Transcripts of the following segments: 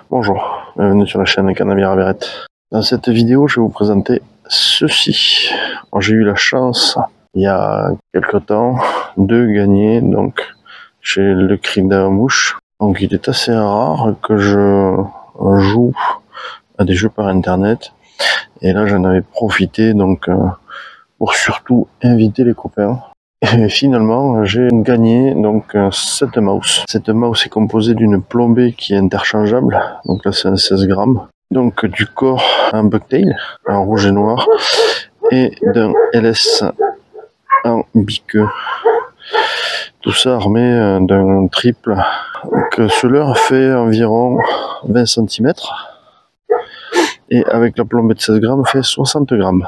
Bonjour, bienvenue sur la chaîne Canavira Verrette. Dans cette vidéo, je vais vous présenter ceci. J'ai eu la chance, il y a quelque temps, de gagner donc chez le Crida Mouche. Donc il est assez rare que je joue à des jeux par internet. Et là j'en avais profité donc pour surtout inviter les copains. Et finalement, j'ai gagné donc cette mouse. Cette mouse est composée d'une plombée qui est interchangeable. Donc là, c'est un 16 grammes. Donc du corps, un bucktail en rouge et noir et d'un LS en biqueux. Tout ça armé d'un triple. Donc ce leurre fait environ 20 cm et avec la plombée de 16 grammes fait 60 grammes.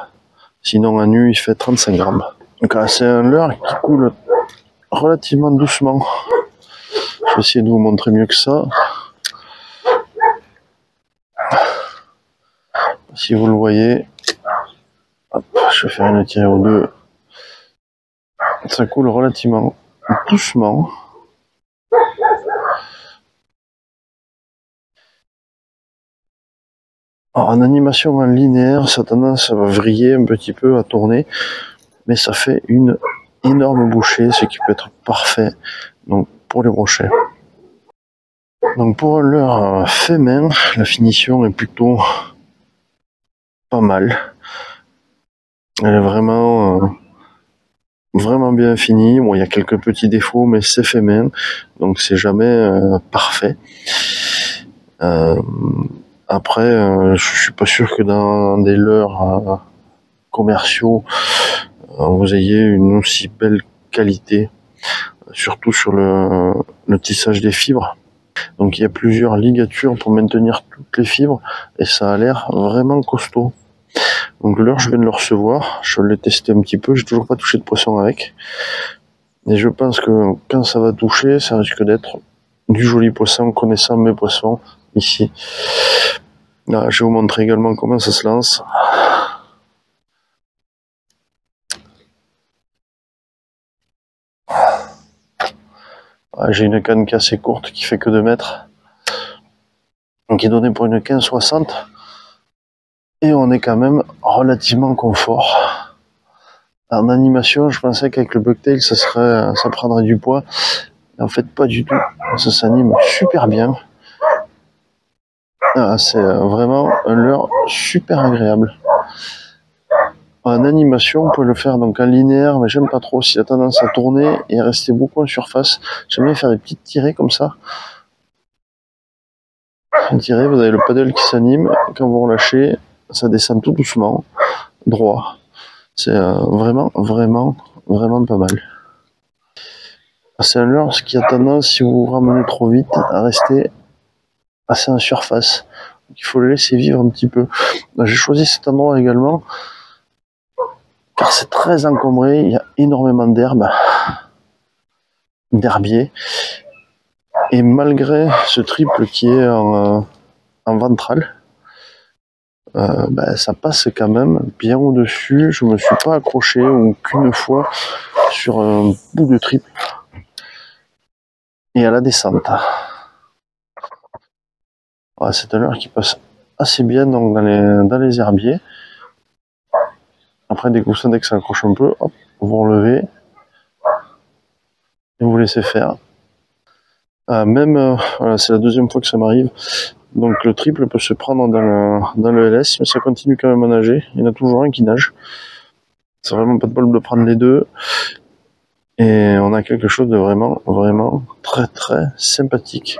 Sinon à nu, il fait 35 grammes. Donc c'est un leurre qui coule relativement doucement. Je vais essayer de vous montrer mieux que ça. Si vous le voyez, hop, je vais faire une tirée ou deux. Ça coule relativement doucement. Alors, en animation en linéaire, ça a tendance à vriller un petit peu, à tourner, mais ça fait une énorme bouchée, ce qui peut être parfait donc, pour les brochets. Donc pour un leurre fait main, la finition est plutôt pas mal. Elle est vraiment bien finie. Bon, il y a quelques petits défauts, mais c'est fait main, donc c'est jamais parfait. Après, je suis pas sûr que dans des leurres commerciaux, vous ayez une aussi belle qualité, surtout sur le tissage des fibres. Donc il y a plusieurs ligatures pour maintenir toutes les fibres, et ça a l'air vraiment costaud. Donc le leurre, je viens de le recevoir, je l'ai testé un petit peu, j'ai toujours pas touché de poisson avec. Et je pense que quand ça va toucher, ça risque d'être du joli poisson, connaissant mes poissons ici. Là, je vais vous montrer également comment ça se lance. J'ai une canne qui est assez courte, qui fait que 2 mètres. Donc qui est donnée pour une 15-60. Et on est quand même relativement confort. En animation, je pensais qu'avec le bucktail, ça prendrait du poids. En fait, pas du tout. Ça s'anime super bien. C'est vraiment un leurre super agréable. En animation, on peut le faire donc en linéaire, mais j'aime pas trop. S'il a tendance à tourner et à rester beaucoup en surface, j'aime bien faire des petites tirées comme ça. Une tirée, vous avez le paddle qui s'anime. Quand vous relâchez, ça descend tout doucement, droit. C'est vraiment pas mal. C'est un leurre qui a tendance, si vous vous ramenez trop vite, à rester assez en surface. Il faut le laisser vivre un petit peu. J'ai choisi cet endroit également car c'est très encombré, il y a énormément d'herbes, d'herbiers, et malgré ce triple qui est en ventral, ça passe quand même bien au-dessus. Je me suis pas accroché aucune fois sur un bout de triple. Et à la descente, c'est un leurre qui passe assez bien donc dans les herbiers. Après des coussins, dès que ça accroche un peu, hop, vous relevez et vous laissez faire. Voilà, c'est la deuxième fois que ça m'arrive. Donc le triple peut se prendre dans le LS, mais ça continue quand même à nager. Il y en a toujours un qui nage. C'est vraiment pas de bol de prendre les deux. Et on a quelque chose de vraiment très sympathique.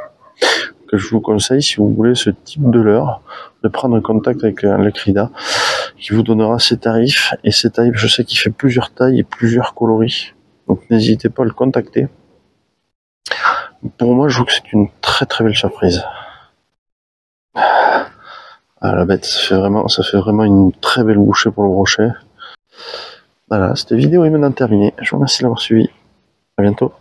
Que je vous conseille si vous voulez ce type de leurre, de prendre contact avec le Crida, qui vous donnera ses tarifs. Et ces tarifs, je sais qu'il fait plusieurs tailles et plusieurs coloris. Donc n'hésitez pas à le contacter. Pour moi, je trouve que c'est une très belle surprise. La bête, ça fait vraiment une très belle bouchée pour le brochet. Voilà, cette vidéo est maintenant terminée. Je vous remercie de l'avoir suivi. À bientôt.